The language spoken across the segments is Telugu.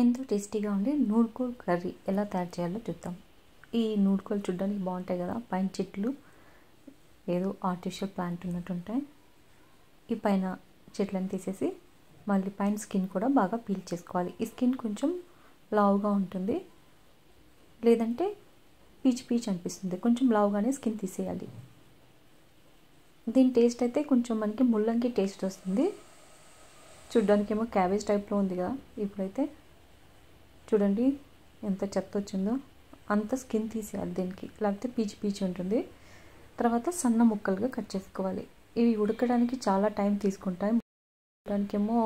ఎంతో టేస్టీగా ఉండే నూడుకోల్ కర్రీ ఎలా తయారు చేయాలో చూద్దాం. ఈ నూడుకోలు చూడడానికి బాగుంటాయి కదా, పైన చెట్లు ఏదో ఆర్టిఫిషియల్ ప్లాంట్ ఉన్నట్టు ఉంటాయి. ఈ పైన చెట్లను తీసేసి మళ్ళీ పైన స్కిన్ కూడా బాగా పీల్ చేసుకోవాలి. ఈ స్కిన్ కొంచెం లావుగా ఉంటుంది, లేదంటే పీచు పీచు అనిపిస్తుంది. కొంచెం లావుగానే స్కిన్ తీసేయాలి. దీని టేస్ట్ అయితే కొంచెం మనకి ముల్లంగి టేస్ట్ వస్తుంది. చూడ్డానికి ఏమో క్యాబేజ్ టైప్లో ఉంది కదా. ఇప్పుడైతే చూడండి ఎంత చెత్త వచ్చిందో. అంత స్కిన్ తీసేయాలి దీనికి, లేకపోతే పీచు పీచు ఉంటుంది. తర్వాత సన్న ముక్కలుగా కట్ చేసుకోవాలి. ఇవి ఉడకడానికి చాలా టైం తీసుకుంటాయి. ఉడకడానికేమో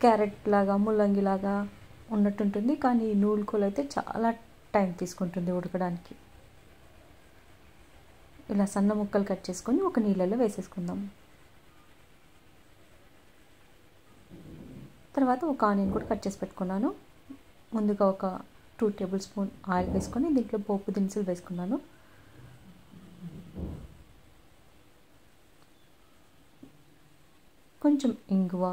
క్యారెట్ లాగా ముల్లంగి లాగా ఉన్నట్టుంటుంది, కానీ ఈ నూడుకోలు అయితే చాలా టైం తీసుకుంటుంది ఉడకడానికి. ఇలా సన్న ముక్కలు కట్ చేసుకొని ఒక నీళ్ళలో వేసేసుకుందాం. తర్వాత ఒక ఆనియన్ కూడా కట్ చేసి పెట్టుకున్నాను. ముందుగా ఒక 2 టేబుల్ స్పూన్ ఆయిల్ వేసుకొని దీంట్లో పోపు దినుసులు వేసుకున్నాను. కొంచెం ఇంగువ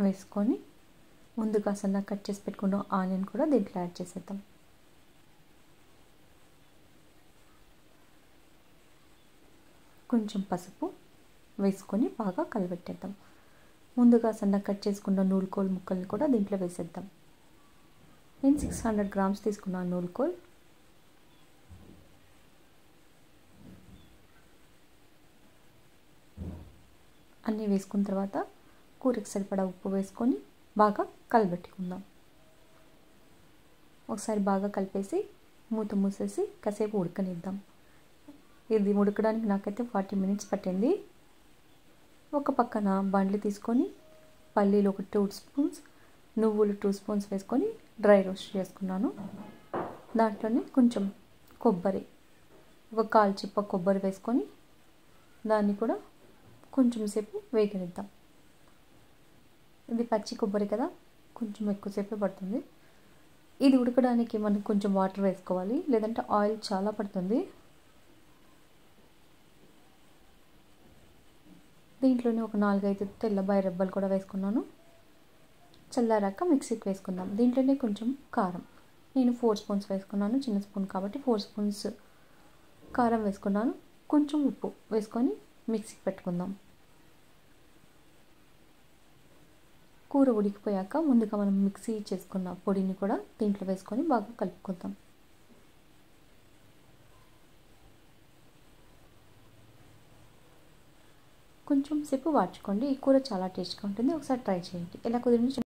వేసుకొని ముందుగా సన్నగా కట్ చేసి పెట్టుకున్న ఆనియన్ కూడా దీంట్లో యాడ్ చేసేద్దాం. కొంచెం పసుపు వేసుకొని బాగా కలబెట్టేద్దాం. ముందుగా సన్నగా కట్ చేసుకున్న నూడుకోలు ముక్కల్ని కూడా దీంట్లో వేసేద్దాం. నేను 600 గ్రామ్స్ తీసుకున్నాను నూడుకోలు. అన్నీ వేసుకున్న తర్వాత కూరకి సరిపడా ఉప్పు వేసుకొని బాగా కలబెట్టుకుందాం. ఒకసారి బాగా కలిపేసి మూత మూసేసి కాసేపు ఉడకనిద్దాం. ఇది ఉడకడానికి నాకైతే 40 మినిట్స్ పట్టింది. ఒక పక్కన బండ్లు తీసుకొని పల్లీలు ఒక 2 స్పూన్స్, నువ్వులు 2 స్పూన్స్ వేసుకొని డ్రై రోస్ట్ చేసుకున్నాను. దాంట్లోనే కొంచెం కొబ్బరి, ఒక 1/4 చిప్ప కొబ్బరి వేసుకొని దాన్ని కూడా కొంచెం సేపు వేగనిద్దాం. ఇది పచ్చి కొబ్బరి కదా, కొంచెం ఎక్కువసేపే పడుతుంది. ఇది ఉడకడానికి మనకు కొంచెం వాటర్ వేసుకోవాలి, లేదంటే ఆయిల్ చాలా పడుతుంది. దీంట్లోనే ఒక 4-5 తెల్లబాయి రెబ్బలు కూడా వేసుకున్నాను. చల్లారాక మిక్సీకి వేసుకుందాం. దీంట్లోనే కొంచెం కారం, నేను 4 స్పూన్స్ వేసుకున్నాను, చిన్న స్పూన్ కాబట్టి 4 స్పూన్స్ కారం వేసుకున్నాను. కొంచెం ఉప్పు వేసుకొని మిక్సీకి పెట్టుకుందాం. కూర ఉడికిపోయాక ముందుగా మనం మిక్సీ చేసుకున్న పొడిని కూడా దీంట్లో వేసుకొని బాగా కలుపుకుందాం. కొంచెం సేపు వాడ్చుకోండి. ఈ కూర చాలా టేస్ట్గా ఉంటుంది. ఒకసారి ట్రై చేయండి. ఎలా కుదిరింది